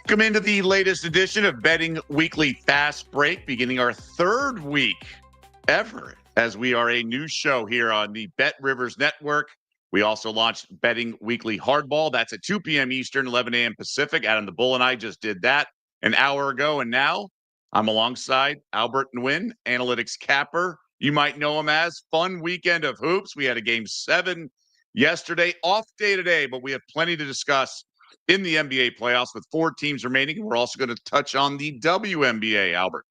Welcome into the latest edition of Betting Weekly Fast Break, beginning our third week ever as we are a new show here on the Bet Rivers Network. We also launched Betting Weekly Hardball. That's at 2 p.m. Eastern, 11 a.m. Pacific. Adam the Bull and I just did that an hour ago. And now I'm alongside Albert Nguyen, analytics capper. You might know him as Fun Weekend of Hoops. We had a game 7 yesterday, off day today, but we have plenty to discuss in the NBA playoffs with 4 teams remaining. We're also going to touch on the WNBA, Albert.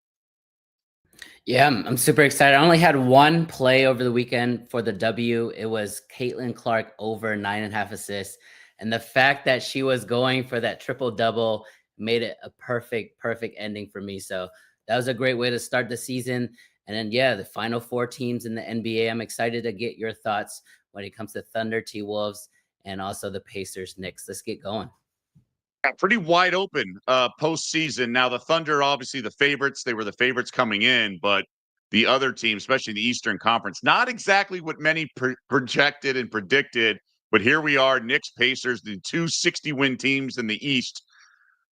Yeah, I'm super excited. I only had one play over the weekend for the W. It was Caitlin Clark over 9.5 assists. And the fact that she was going for that triple-double made it a perfect ending for me. So that was a great way to start the season. And then, yeah, the final 4 teams in the NBA. I'm excited to get your thoughts when it comes to Thunder, T-Wolves, and also the Pacers, Knicks. Let's get going. Pretty wide open postseason. Now, the Thunder, obviously the favorites. They were the favorites coming in, but the other team, especially the Eastern Conference, not exactly what many projected and predicted. But here we are, Knicks, Pacers, the 2 60-win teams in the East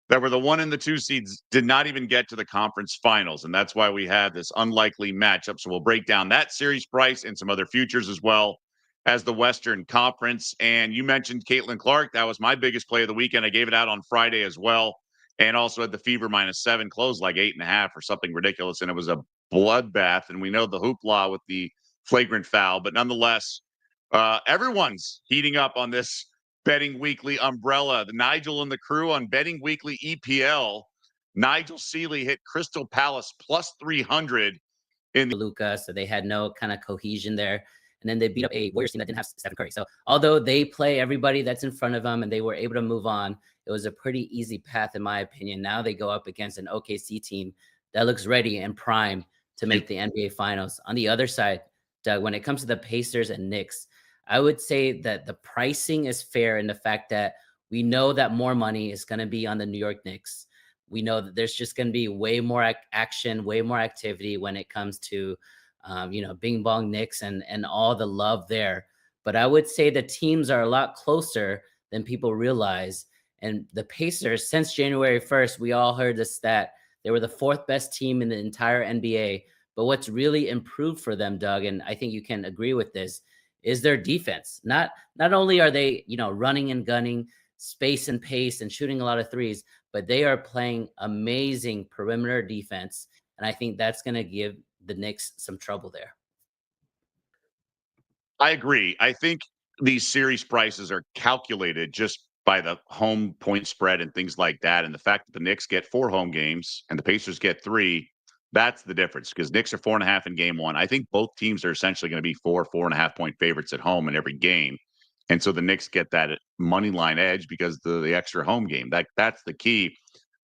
that were the 1 and the 2 seeds did not even get to the conference finals. And that's why we had this unlikely matchup. So we'll break down that series price and some other futures as well as the Western Conference. And you mentioned Caitlin Clark. That was my biggest play of the weekend. I gave it out on Friday as well. And also had the Fever -7, closed like 8.5 or something ridiculous. And it was a bloodbath. And we know the hoopla with the flagrant foul. But nonetheless, everyone's heating up on this Betting Weekly umbrella. The Nigel and the crew on Betting Weekly EPL. Nigel Seeley hit Crystal Palace plus 300 in the Luka, so they had no kind of cohesion there. And then they beat up a Warriors team that didn't have Stephen Curry. So although they play everybody that's in front of them and they were able to move on, it was a pretty easy path, in my opinion. Now they go up against an OKC team that looks ready and primed to make the NBA Finals. On the other side, Doug, when it comes to the Pacers and Knicks, I would say that the pricing is fair in the fact that we know that more money is going to be on the New York Knicks. We know that there's just going to be way more action, way more activity when it comes to Bing Bong Knicks and all the love there. But I would say the teams are a lot closer than people realize. And the Pacers, since January 1st, we all heard the stat. They were the 4th best team in the entire NBA. But what's really improved for them, Doug, and I think you can agree with this, is their defense. Not only are they, running and gunning, space and pace and shooting a lot of threes, but they are playing amazing perimeter defense. And I think that's going to give the Knicks some trouble there. I agree. I think these series prices are calculated just by the home point spread and things like that. And the fact that the Knicks get 4 home games and the Pacers get 3, that's the difference, because Knicks are 4.5 in game 1. I think both teams are essentially going to be 4.5 point favorites at home in every game. And so the Knicks get that money line edge because the extra home game. That's the key.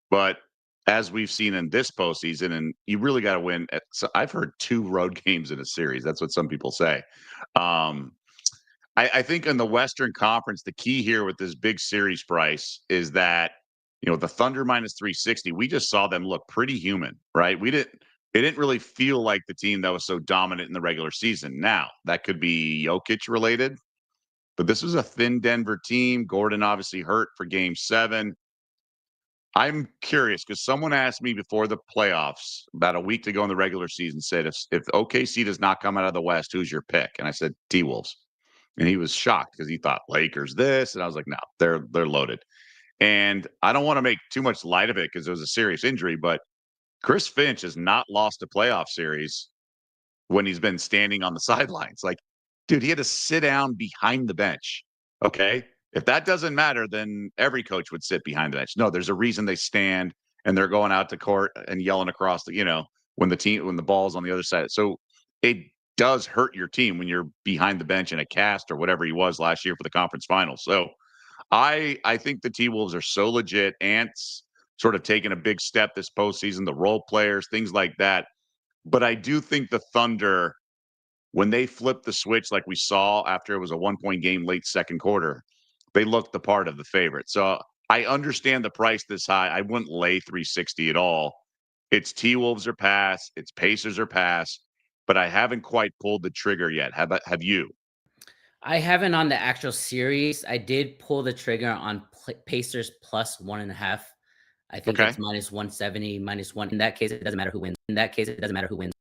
But as we've seen in this postseason, and you really got to win. So I've heard 2 road games in a series. That's what some people say. I think in the Western Conference, the key here with this big series price is that, the Thunder -360, we just saw them look pretty human, right? It didn't really feel like the team that was so dominant in the regular season. Now, that could be Jokic related, but this was a thin Denver team. Gordon obviously hurt for game 7. I'm curious because someone asked me before the playoffs, about a week to go in the regular season, said, if OKC does not come out of the West, who's your pick? And I said, T-Wolves. And he was shocked because he thought Lakers this. And I was like, no, they're loaded. And I don't want to make too much light of it because it was a serious injury, but Chris Finch has not lost a playoff series when he's been standing on the sidelines. Like, dude, he had to sit down behind the bench. Okay. If that doesn't matter, then every coach would sit behind the bench. No, there's a reason they stand and they're going out to court and yelling across when the ball's on the other side. So it does hurt your team when you're behind the bench in a cast or whatever he was last year for the conference finals. So I think the T-Wolves are so legit. Ants sort of taking a big step this postseason, the role players, things like that. But I do think the Thunder, when they flipped the switch like we saw after it was a 1-point game late second quarter, they looked the part of the favorite. So I understand the price this high. I wouldn't lay 360 at all. It's T-Wolves or pass. It's Pacers or pass. But I haven't quite pulled the trigger yet. Have you? I haven't on the actual series. I did pull the trigger on Pacers plus 1.5. I think Okay. it's minus 170, minus one. In that case, it doesn't matter who wins. In that case, it doesn't matter who wins.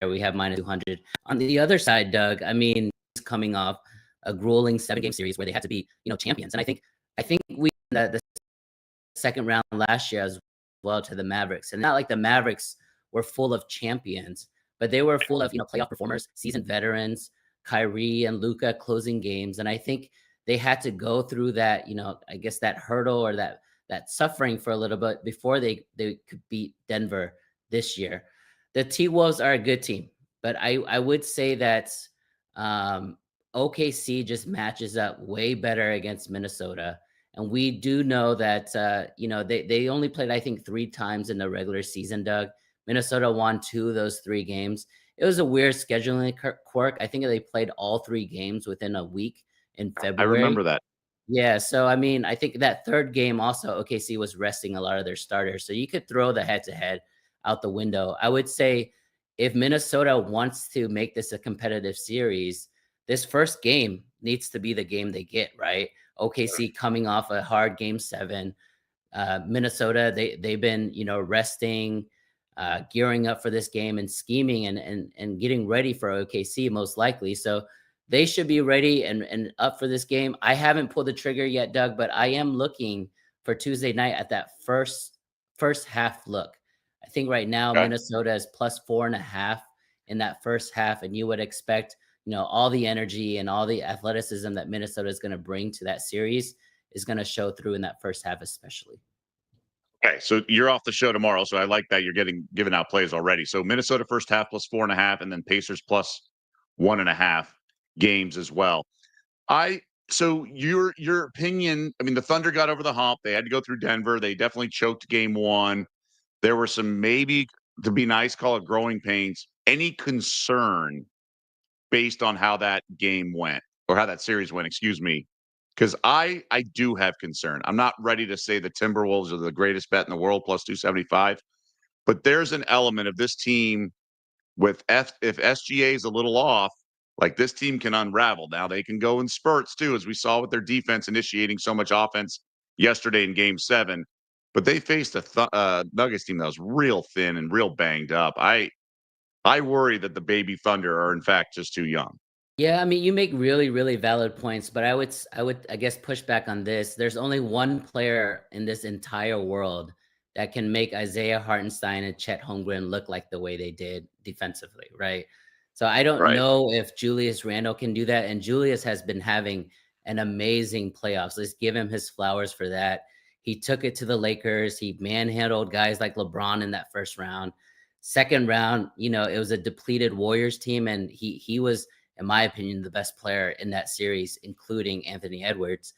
We have minus 200. On the other side, Doug, I mean, coming off a grueling 7-game series where they had to be, champions. And I think we the second round last year as well to the Mavericks. And not like the Mavericks were full of champions, but they were full of, playoff performers, seasoned veterans, Kyrie and Luka closing games. And I think they had to go through that, I guess that hurdle or that suffering for a little bit before they could beat Denver this year. The T-Wolves are a good team, but I would say that OKC just matches up way better against Minnesota. And we do know that, they only played, I think, 3 times in the regular season, Doug. Minnesota won 2 of those 3 games. It was a weird scheduling quirk. I think they played all 3 games within a week in I February. remember that. Yeah, so I mean, I think that third game also OKC was resting a lot of their starters. So you could throw the head-to-head out the window. I would say if Minnesota wants to make this a competitive series, this first game needs to be the game they get, right? OKC coming off a hard game 7. Minnesota, they've been, resting, gearing up for this game and scheming and getting ready for OKC most likely. So they should be ready and up for this game. I haven't pulled the trigger yet, Doug, but I am looking for Tuesday night at that first half look. I think right now Minnesota is plus 4.5 in that first half, and you would expect, all the energy and all the athleticism that Minnesota is going to bring to that series is going to show through in that first half, especially. Okay, so you're off the show tomorrow, so I like that you're giving out plays already. So Minnesota first half plus 4.5, and then Pacers plus 1.5 games as well. So your opinion, I mean, the Thunder got over the hump. They had to go through Denver. They definitely choked game 1. There were some, maybe to be nice, call it growing pains. Any concern based on how that game went, or how that series went, excuse me? Because I do have concern. I'm not ready to say the Timberwolves are the greatest bet in the world plus 275, but there's an element of this team with if SGA is a little off, like this team can unravel. Now they can go in spurts too, as we saw with their defense initiating so much offense yesterday in Game 7. But they faced a Nuggets team that was real thin and real banged up. I worry that the baby Thunder are in fact just too young. Yeah, I mean, you make really, really valid points, but I would, I guess, push back on this. There's only one player in this entire world that can make Isaiah Hartenstein and Chet Holmgren look like the way they did defensively, right? So I don't know if Julius Randle can do that, and Julius has been having an amazing playoffs. Let's give him his flowers for that. He took it to the Lakers. He manhandled guys like LeBron in that first round. Second round, it was a depleted Warriors team, and he was, in my opinion, the best player in that series, including Anthony Edwards.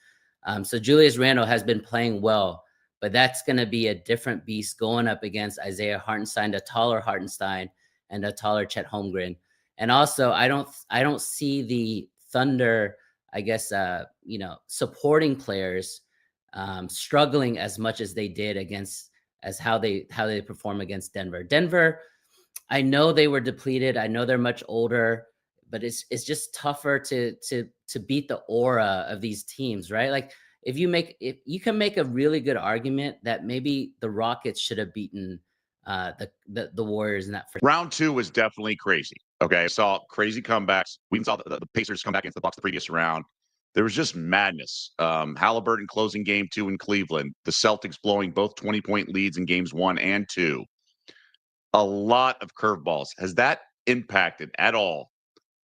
So Julius Randle has been playing well, but that's going to be a different beast going up against Isaiah Hartenstein, a taller Hartenstein, and a taller Chet Holmgren. And also, I don't see the Thunder, I guess, supporting players struggling as much as they did as how they perform against Denver. Denver, I know they were depleted. I know they're much older, but it's just tougher to beat the aura of these teams, right? Like if you can make a really good argument that maybe the Rockets should have beaten the Warriors in that first round. 2 was definitely crazy. Okay, I saw crazy comebacks. We saw the Pacers come back into the Bucks the previous round. There was just madness. Halliburton closing game 2 in Cleveland. The Celtics blowing both 20-point leads in games 1 and 2. A lot of curveballs. Has that impacted at all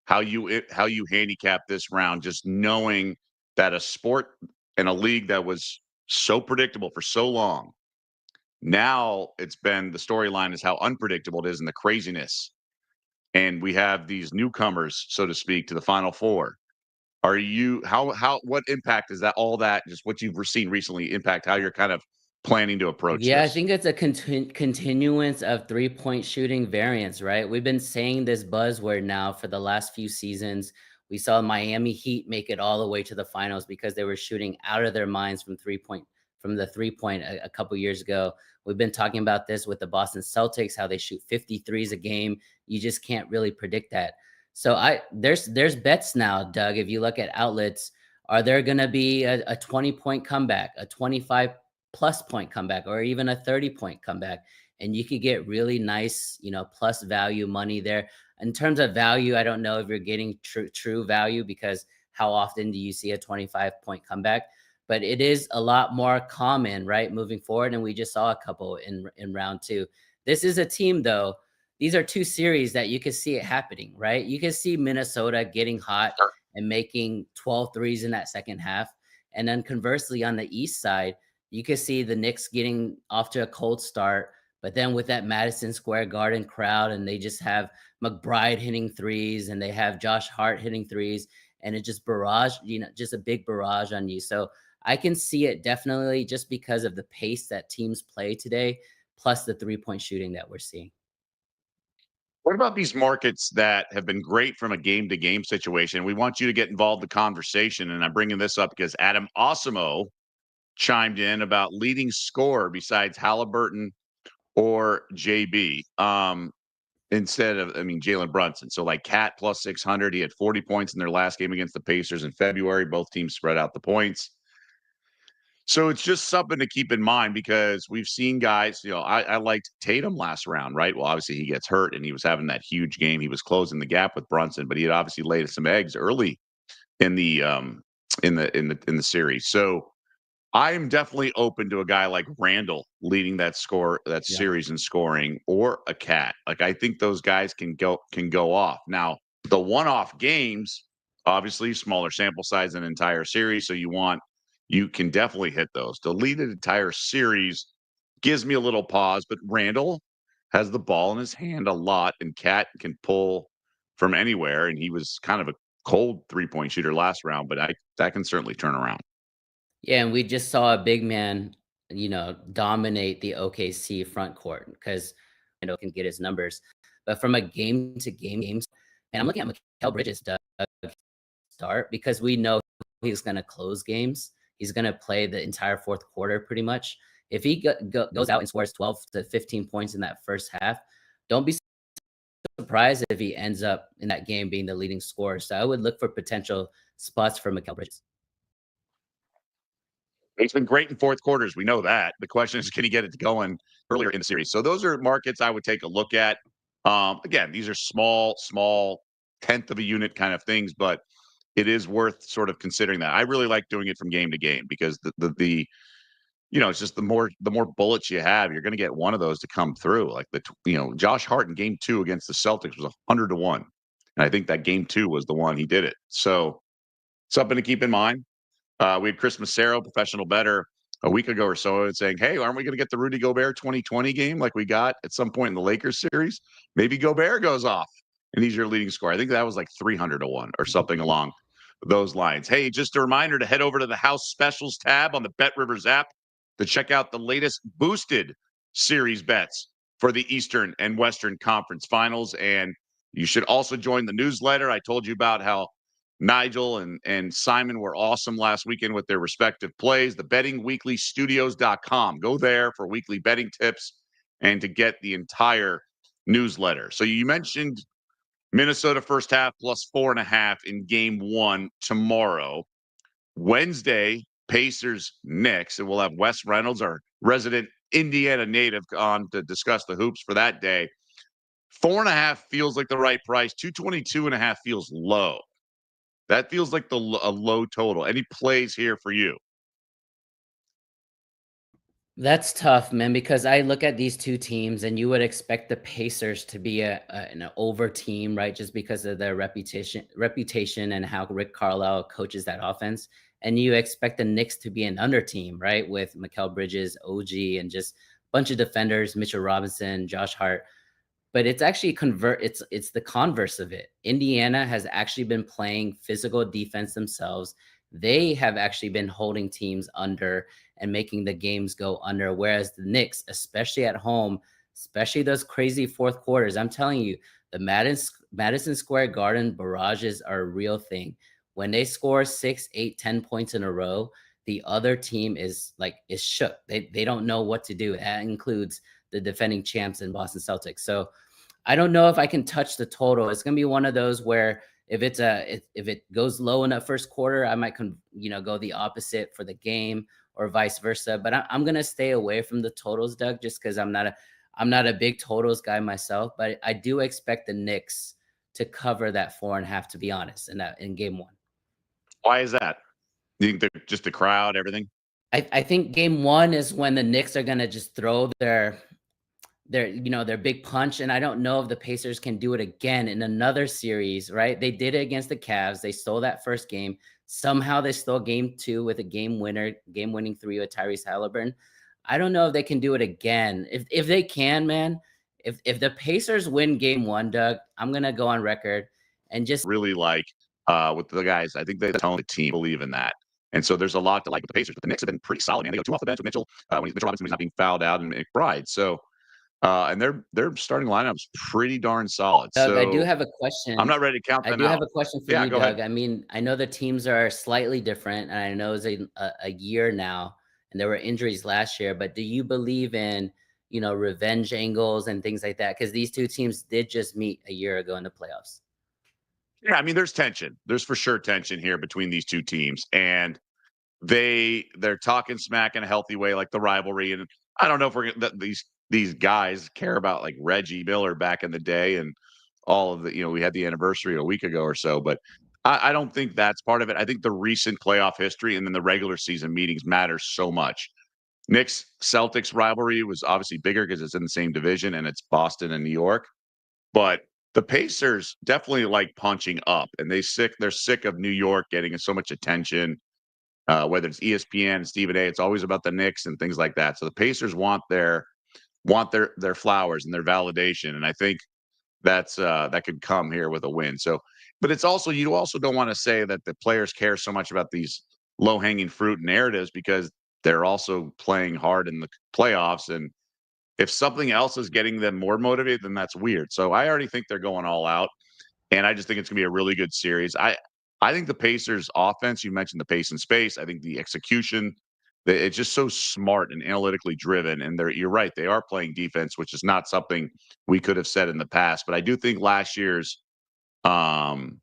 how you handicap this round, just knowing that a sport and a league that was so predictable for so long, now it's been, the storyline is how unpredictable it is and the craziness, and we have these newcomers, so to speak, to the Final Four. Are you what impact is that, all that, just what you've seen recently, impact how you're kind of planning to approach this? I think it's a continuance of 3-point shooting variance, right? We've been saying this buzzword now for the last few seasons. We saw Miami Heat make it all the way to the finals because they were shooting out of their minds from the 3-point a couple years ago. We've been talking about this with the Boston Celtics, how they shoot 53s a game. You just can't really predict that. So there's bets now, Doug. If you look at outlets, Are there going to be a 20-point comeback, a 25+ point comeback, or even a 30-point comeback? And you could get really nice, plus value money there. In terms of value, I don't know if you're getting true value, because how often do you see a 25-point comeback? But it is a lot more common, right, moving forward. And we just saw a couple in round 2. This is a team, though. These are 2 series that you can see it happening, right? You can see Minnesota getting hot and making 12 threes in that second half. And then conversely, on the East side, you can see the Knicks getting off to a cold start, but then with that Madison Square Garden crowd, and they just have McBride hitting threes, and they have Josh Hart hitting threes, and it just barrage, just a big barrage on you. So I can see it definitely, just because of the pace that teams play today, plus the 3-point shooting that we're seeing. What about these markets that have been great from a game-to-game situation? We want you to get involved in the conversation, and I'm bringing this up because Adam Osimo chimed in about leading scorer besides Halliburton or JB, instead of, Jalen Brunson. So like Cat plus 600, he had 40 points in their last game against the Pacers in February. Both teams spread out the points. So it's just something to keep in mind, because we've seen guys, I liked Tatum last round, right? Well, obviously he gets hurt and he was having that huge game. He was closing the gap with Brunson, but he had obviously laid some eggs early in the series. So I am definitely open to a guy like Randall leading that series in scoring, or a Cat. Like, I think those guys can go off. Now, the one-off games, obviously smaller sample size than an entire series, so you can definitely hit those. To lead an entire series gives me a little pause, but Randall has the ball in his hand a lot, and Cat can pull from anywhere, and he was kind of a cold 3-point shooter last round, but that can certainly turn around. Yeah, and we just saw a big man, dominate the OKC front court, because can get his numbers. But from a game to game, and I'm looking at Mikal Bridges to start, because we know he's going to close games. He's going to play the entire fourth quarter pretty much. If he goes out and scores 12 to 15 points in that first half, don't be surprised if he ends up in that game being the leading scorer. So I would look for potential spots for Mikal Bridges. He's been great in fourth quarters. We know that. The question is, can he get it going earlier in the series? So those are markets I would take a look at. Again, these are small tenth of a unit kind of things, but it is worth sort of considering that. I really like doing it from game to game, because it's just the more bullets you have, you're going to get one of those to come through. Like Josh Hart in game 2 against the Celtics was 100-1, and I think that game 2 was the one he did it. So something to keep in mind. We had Chris Massaro, professional bettor, a week ago or so, saying, "Hey, aren't we going to get the Rudy Gobert 2020 game like we got at some point in the Lakers series? Maybe Gobert goes off and he's your leading scorer." I think that was like 300-1 or something along those lines. Hey, just a reminder to head over to the House Specials tab on the Bet Rivers app to check out the latest boosted series bets for the Eastern and Western Conference Finals. And you should also join the newsletter. I told you about how Nigel and Simon were awesome last weekend with their respective plays. The bettingweeklystudios.com. Go there for weekly betting tips and to get the entire newsletter. So you mentioned Minnesota first half plus 4.5 in game 1 tomorrow. Wednesday, Pacers Knicks, and we'll have Wes Reynolds, our resident Indiana native, on to discuss the hoops for that day. 4.5 feels like the right price. 222.5 feels low. That feels like a low total. Any plays here for you? That's tough, man, because I look at these two teams, and you would expect the Pacers to be an over team, right? Just because of their reputation and how Rick Carlisle coaches that offense. And you expect the Knicks to be an under team, right? With Mikal Bridges, OG, and just a bunch of defenders, Mitchell Robinson, Josh Hart. But it's actually it's the converse of it. Indiana has actually been playing physical defense themselves. They have actually been holding teams under and making the games go under. Whereas the Knicks, especially at home, especially those crazy fourth quarters, I'm telling you, the Madison Square Garden barrages are a real thing. When they score 6, 8, 10 points in a row, the other team is shook. They don't know what to do. That includes the defending champs in Boston Celtics. So I don't know if I can touch the total. It's going to be one of those where if it goes low in that first quarter, I might go the opposite for the game or vice versa. But I'm gonna stay away from the totals, Doug, just because I'm not a big totals guy myself. But I do expect the Knicks to cover that 4.5, to be honest, in game one. Why is that? You think they're just the crowd, everything? I think game one is when the Knicks are gonna just throw their big punch, and I don't know if the Pacers can do it again in another series, right? They did it against the Cavs. They stole that first game. Somehow they stole game two with a game-winning three with Tyrese Halliburton. I don't know if they can do it again. If they can, man, if the Pacers win game one, Doug, I'm gonna go on record and just Really like with the guys. I think they tell the team believe in that. And so there's a lot to like with the Pacers, but the Knicks have been pretty solid, man. They go two off the bench with Mitchell, Mitchell Robinson, when he's not being fouled out, and McBride. So and their starting lineup's pretty darn solid. Doug, I do So have a I'm question. not ready to count I them do have out. a question for Yeah, you, go ahead. Doug. I mean, I know the teams are slightly different, and I know it's a year now, and there were injuries last year. But do you believe in revenge angles and things like that? Because these two teams did just meet a year ago in the playoffs. Yeah, I mean, there's tension. There's for sure tension here between these two teams, and they're talking smack in a healthy way, like the rivalry. And I don't know if these guys care about like Reggie Miller back in the day and all of the we had the anniversary a week ago or so, but I don't think that's part of it. I think the recent playoff history and then the regular season meetings matter so much. Knicks Celtics rivalry was obviously bigger because it's in the same division and it's Boston and New York. But the Pacers definitely like punching up, and they're sick of New York getting so much attention. Whether it's ESPN and Stephen A, it's always about the Knicks and things like that. So the Pacers want their flowers and their validation, and I think that could come here with a win. So, but it's also you also don't want to say that the players care so much about these low hanging fruit narratives because they're also playing hard in the playoffs, and if something else is getting them more motivated, then that's weird. So I already think they're going all out, and I just think it's gonna be a really good series. I think the Pacers offense, you mentioned the pace and space. I think the execution, it's just so smart and analytically driven. And you're right, they are playing defense, which is not something we could have said in the past. But I do think last year's um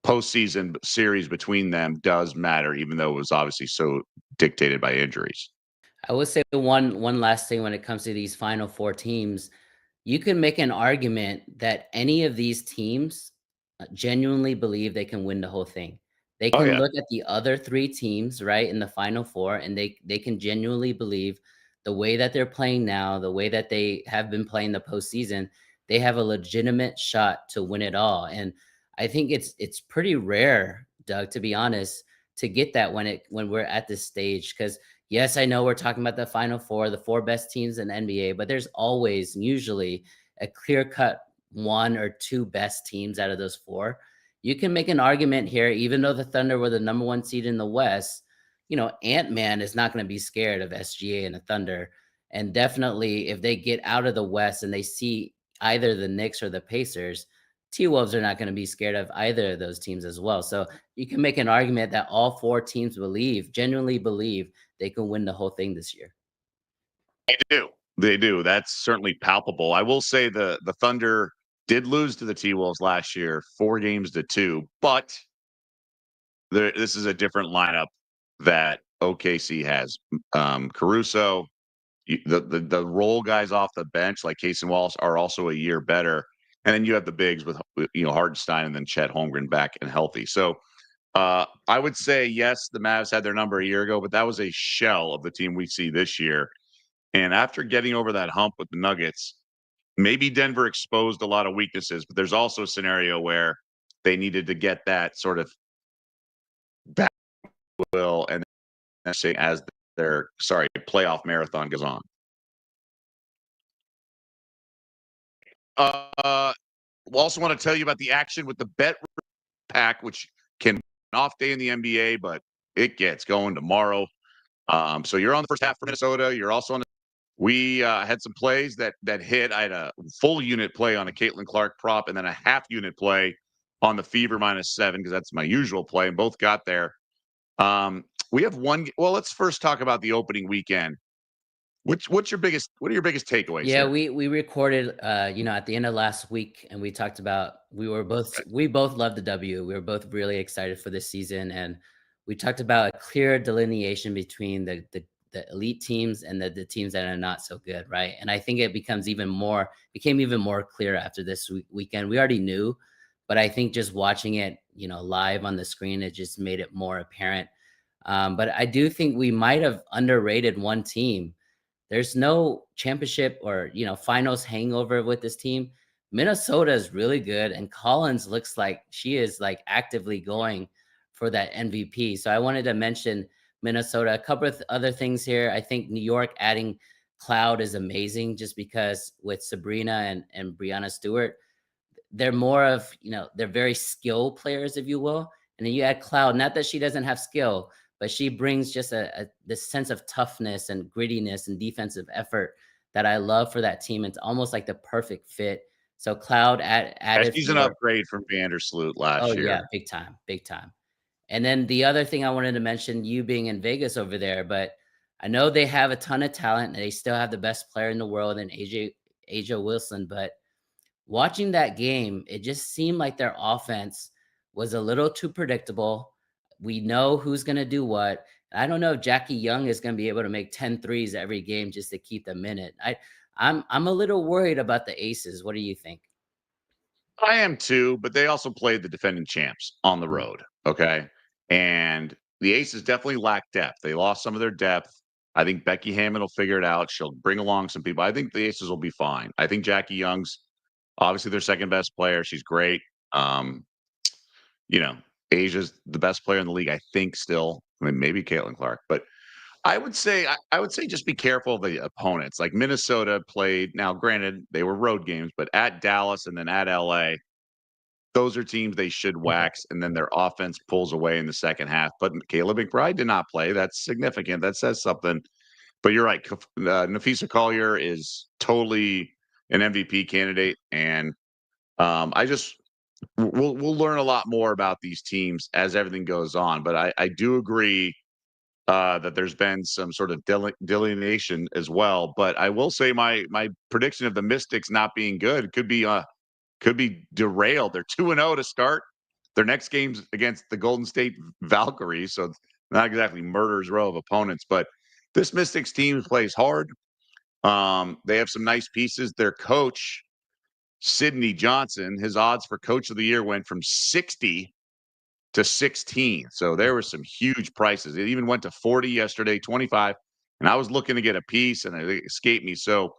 postseason series between them does matter, even though it was obviously so dictated by injuries. I would say one last thing when it comes to these final four teams. You can make an argument that any of these teams genuinely believe they can win the whole thing. They Oh can yeah. look at the other three teams, right, in the final four, and they can genuinely believe the way that they're playing now, the way that they have been playing the postseason, they have a legitimate shot to win it all. And I think it's pretty rare, Doug, to be honest, to get that when we're at this stage. Because yes, I know we're talking about the final four, the four best teams in the NBA, but there's always usually a clear cut one or two best teams out of those four. You can make an argument here, even though the Thunder were the number one seed in the West, Ant-Man is not going to be scared of SGA and the Thunder. And definitely if they get out of the West and they see either the Knicks or the Pacers, T-Wolves are not going to be scared of either of those teams as well. So you can make an argument that all four teams genuinely believe they can win the whole thing this year. They do. They do. That's certainly palpable. I will say the Thunder did lose to the T-Wolves last year, 4-2, but this is a different lineup that OKC has. Caruso, the role guys off the bench like Case and Wallace are also a year better, and then you have the bigs with Hardenstein and then Chet Holmgren back and healthy. So I would say yes, the Mavs had their number a year ago, but that was a shell of the team we see this year. And after getting over that hump with the Nuggets, maybe Denver exposed a lot of weaknesses, but there's also a scenario where they needed to get that sort of back will and say as their playoff marathon goes on. We also want to tell you about the action with the bet pack, which can be an off day in the NBA, but it gets going tomorrow. So you're on the first half for Minnesota. You're also on. We had some plays that hit. I had a full unit play on a Caitlin Clark prop, and then a half unit play on the Fever -7 because that's my usual play, and both got there. We have one. Well, let's first talk about the opening weekend. What are your biggest takeaways Yeah, here? we recorded, at the end of last week, and we talked about we both loved the W. We were both really excited for this season, and we talked about a clear delineation between the elite teams and the teams that are not so good, right? And I think it became even more clear after this weekend. We already knew, but I think just watching it, live on the screen, it just made it more apparent. But I do think we might have underrated one team. There's no championship or, finals hangover with this team. Minnesota is really good, and Collins looks like she is like actively going for that MVP. So I wanted to mention Minnesota. A couple of other things here. I think New York adding Cloud is amazing just because with Sabrina and Brianna Stewart, they're more of, they're very skill players, if you will. And then you add Cloud, not that she doesn't have skill, but she brings just this sense of toughness and grittiness and defensive effort that I love for that team. It's almost like the perfect fit. So Cloud Yeah, added she's an for, upgrade from Vandersloot oh last yeah, year. big time, big time. And then the other thing I wanted to mention, you being in Vegas over there, but I know they have a ton of talent and they still have the best player in the world in Asia Wilson, but watching that game, it just seemed like their offense was a little too predictable. We know who's going to do what. I don't know if Jackie Young is going to be able to make 10 threes every game just to keep them in it. I'm a little worried about the Aces. What do you think? I am too, but they also played the defending champs on the Mm. road. Okay. And the Aces definitely lack depth. They lost some of their depth. I think Becky Hammond will figure it out. She'll bring along some people. I think the Aces will be fine. I think Jackie Young's obviously their second best player. She's great. Um, you know, Asia's the best player in the league, I think, still. I mean, maybe Caitlin Clark, but I would say just be careful of the opponents. Like Minnesota played. Now, granted, they were road games, but at Dallas and then at LA, those are teams they should wax, and then their offense pulls away in the second half. But Caleb McBride did not play. That's significant. That says something. But you're right. Nafisa Collier is totally an MVP candidate, and I just we'll learn a lot more about these teams as everything goes on. But I do agree that there's been some sort of delineation as well. But I will say my prediction of the Mystics not being good could be derailed. They're 2-0 to start. Their next game's against the Golden State Valkyries, so it's not exactly murder's row of opponents. But this Mystics team plays hard. They have some nice pieces. Their coach, Sidney Johnson, his odds for Coach of the Year went from 60 to 16. So there were some huge prices. It even went to 40 yesterday, 25. And I was looking to get a piece and it escaped me. So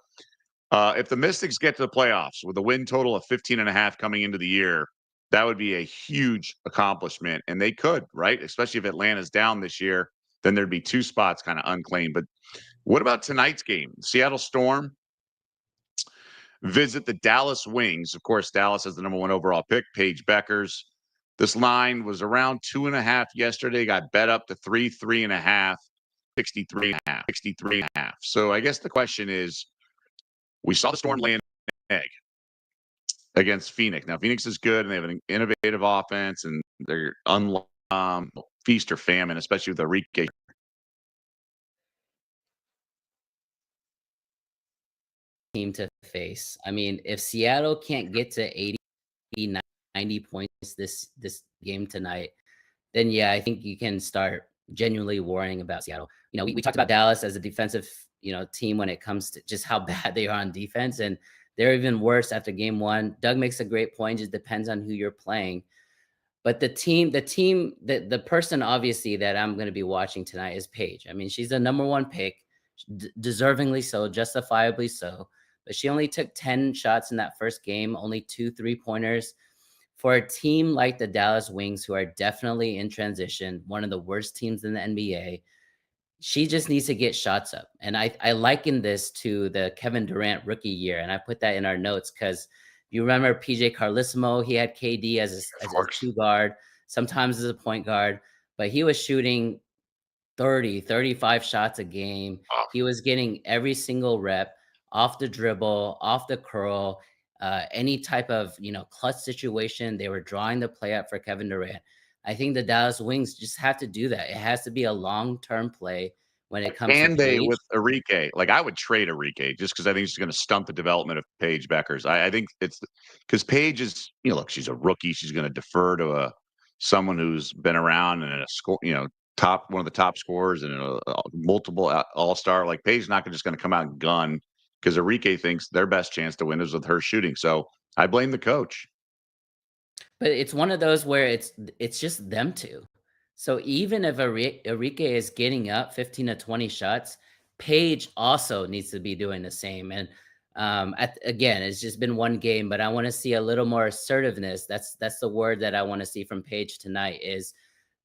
if the Mystics get to the playoffs with a win total of 15.5 coming into the year, that would be a huge accomplishment. And they could, right? Especially if Atlanta's down this year, then there'd be two spots kind of unclaimed. But what about tonight's game? Seattle Storm visit the Dallas Wings. Of course, Dallas has the number one overall pick, Paige Bueckers. This line was around 2.5 yesterday, got bet up to 3.5, 63.5. So I guess the question is, we saw the Storm lay an egg against Phoenix. Now, Phoenix is good, and they have an innovative offense, and they're feast or famine, especially with Enrique. Team to face. I mean, if Seattle can't get to 80, 90 points this game tonight, then yeah, I think you can start genuinely worrying about Seattle. We talked about Dallas as a defensive, team when it comes to just how bad they are on defense, and they're even worse after game one. Doug makes a great point. Just depends on who you're playing. But the person obviously that I'm going to be watching tonight is Paige. I mean, she's the number one pick, deservingly so, justifiably so. But she only took 10 shots in that first game, only 2 3-pointers. For a team like the Dallas Wings, who are definitely in transition, one of the worst teams in the NBA, she just needs to get shots up. And I liken this to the Kevin Durant rookie year. And I put that in our notes because you remember PJ Carlissimo, he had KD as a two guard, sometimes as a point guard, but he was shooting 30, 35 shots a game. He was getting every single rep off the dribble, off the curl, any type of, clutch situation. They were drawing the play up for Kevin Durant. I think the Dallas Wings just have to do that. It has to be a long-term play when it comes to Can they Paige. with Enrique? Like, I would trade Enrique just because I think she's going to stunt the development of Paige Bueckers. I think it's because Paige is, look, she's a rookie. She's going to defer to someone who's been around and a score, one of the top scorers and multiple All Star. Like Paige not just going to come out and gun because Enrique thinks their best chance to win is with her shooting. So I blame the coach. But it's one of those where it's just them two. So even if Enrique is getting up 15 to 20 shots, Paige also needs to be doing the same. And again, it's just been one game, but I want to see a little more assertiveness. That's the word that I want to see from Paige tonight. Is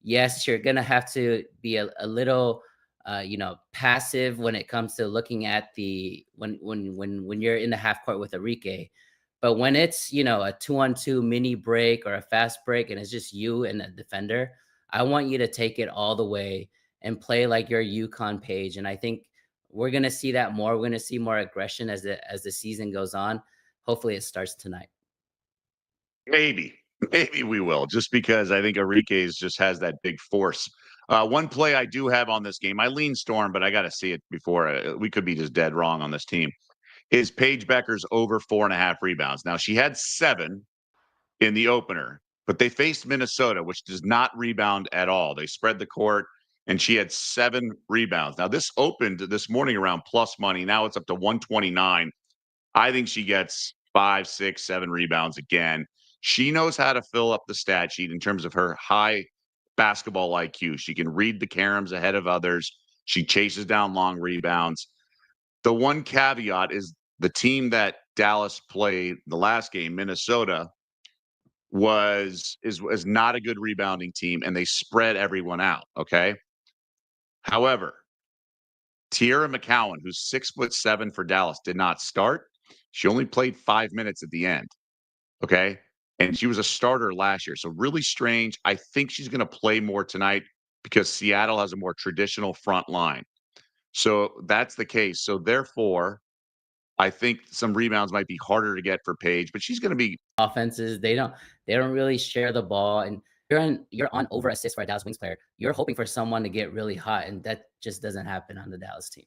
yes, you're gonna have to be a little passive when it comes to looking at the when you're in the half court with Enrique. But when it's, a 2-on-2 mini break or a fast break and it's just you and the defender, I want you to take it all the way and play like your UConn Page. And I think we're going to see that more. We're going to see more aggression as the season goes on. Hopefully it starts tonight. Maybe, maybe we will, just because I think Enrique's just has that big force. One play I do have on this game, I lean Storm, but I got to see it before we could be just dead wrong on this team. Is Paige Bueckers over 4.5 rebounds? Now she had 7 in the opener, but they faced Minnesota, which does not rebound at all. They spread the court, and she had 7 rebounds. Now this opened this morning around plus money. Now it's up to 129. I think she gets 5, 6, 7 rebounds again. She knows how to fill up the stat sheet in terms of her high basketball IQ. She can read the caroms ahead of others. She chases down long rebounds. The one caveat is the team that Dallas played the last game, Minnesota, was not a good rebounding team, and they spread everyone out. Okay. However, Tierra McCowan, who's 6'7" for Dallas, did not start. She only played 5 minutes at the end. Okay. And she was a starter last year. So really strange. I think she's going to play more tonight because Seattle has a more traditional front line. So that's the case. So therefore, I think some rebounds might be harder to get for Paige, but she's going to be Offenses, they don't really share the ball, and you're on over assist for a Dallas Wings player. You're hoping for someone to get really hot, and that just doesn't happen on the Dallas team.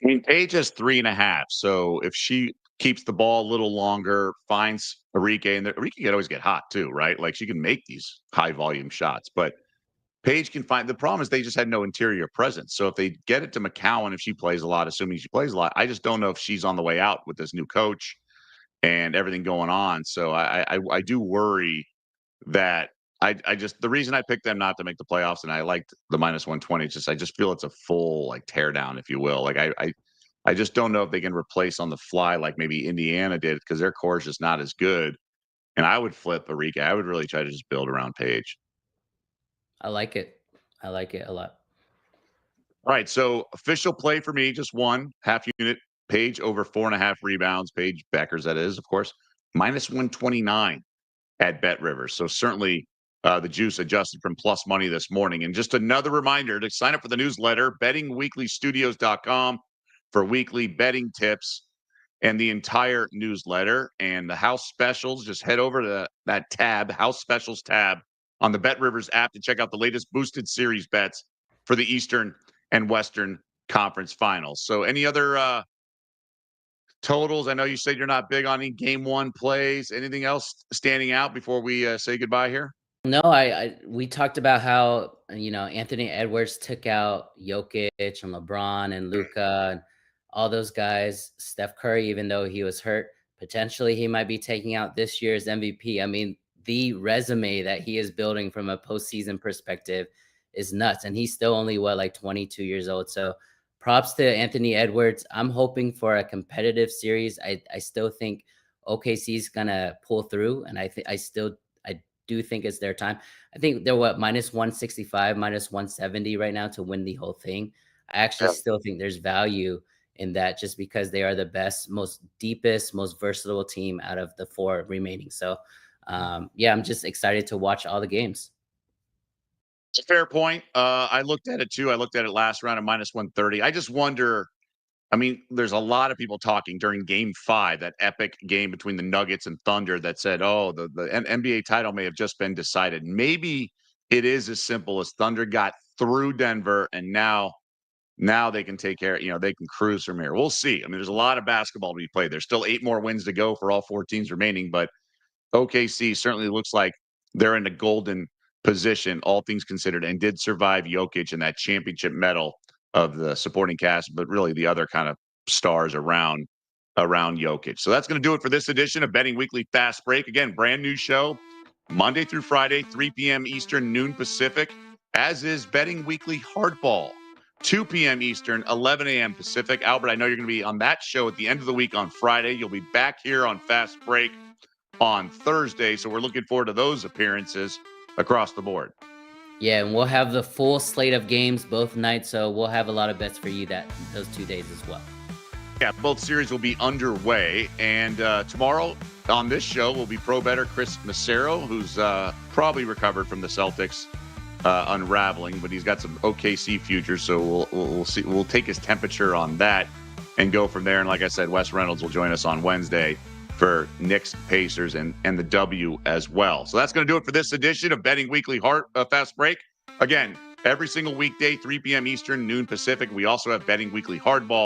I mean, Paige has 3.5. So if she keeps the ball a little longer, finds Enrique, and Enrique can always get hot too, right? Like she can make these high volume shots, but Paige can find the problem is they just had no interior presence. So if they get it to McCowan, if she plays a lot, assuming she plays a lot, I just don't know if she's on the way out with this new coach and everything going on. So I do worry that I just the reason I picked them not to make the playoffs and I liked the minus 120. It's just I just feel it's a full like tear down, if you will. Like I just don't know if they can replace on the fly like maybe Indiana did because their core is just not as good. And I would flip Enrique. I would really try to just build around Paige. I like it. I like it a lot. All right. So official play for me, just one half unit. Paige over 4.5 rebounds. Paige Bueckers, that is, of course, minus 129 at Bet Rivers. So certainly the juice adjusted from plus money this morning. And just another reminder to sign up for the newsletter, bettingweeklystudios.com for weekly betting tips and the entire newsletter and the house specials. Just head over to that tab, house specials tab on the Bet Rivers app to check out the latest boosted series bets for the Eastern and Western Conference Finals. So any other totals? I know you said you're not big on any game one plays. Anything else standing out before we say goodbye here? No, we talked about how Anthony Edwards took out Jokic and LeBron and Luka and all those guys. Steph Curry, even though he was hurt, potentially he might be taking out this year's MVP. I mean, the resume that he is building from a postseason perspective is nuts, and he's still only like 22 years old. So, props to Anthony Edwards. I'm hoping for a competitive series. I still think OKC's gonna pull through, and I do think it's their time. I think they're minus 165, minus 170 right now to win the whole thing. I actually still think there's value in that just because they are the best, most deepest, most versatile team out of the 4 remaining. So, yeah, I'm just excited to watch all the games. It's a fair point. I looked at it too. I looked at it last round at minus 130. I just wonder. I mean, there's a lot of people talking during Game 5, that epic game between the Nuggets and Thunder, that said, "Oh, the NBA title may have just been decided." Maybe it is as simple as Thunder got through Denver, and now now they can take care, they can cruise from here. We'll see. I mean, there's a lot of basketball to be played. There's still 8 more wins to go for all 4 teams remaining, but OKC certainly looks like they're in a golden position, all things considered, and did survive Jokic in that championship medal of the supporting cast, but really the other kind of stars around Jokic. So that's going to do it for this edition of Betting Weekly Fast Break. Again, brand new show, Monday through Friday, 3 p.m. Eastern, noon Pacific, as is Betting Weekly Hardball, 2 p.m. Eastern, 11 a.m. Pacific. Albert, I know you're going to be on that show at the end of the week on Friday. You'll be back here on Fast Break on Thursday, so we're looking forward to those appearances across the board. Yeah, and we'll have the full slate of games both nights, so we'll have a lot of bets for you those 2 days as well. Yeah, both series will be underway, and tomorrow on this show will be pro bettor Chris Massero, who's probably recovered from the Celtics unraveling, but he's got some OKC futures, so we'll see. We'll take his temperature on that and go from there. And like I said, Wes Reynolds will join us on Wednesday for Knicks, Pacers, and the W as well. So that's going to do it for this edition of Betting Weekly Fast Break. Again, every single weekday, 3 p.m. Eastern, noon Pacific. We also have Betting Weekly Hardball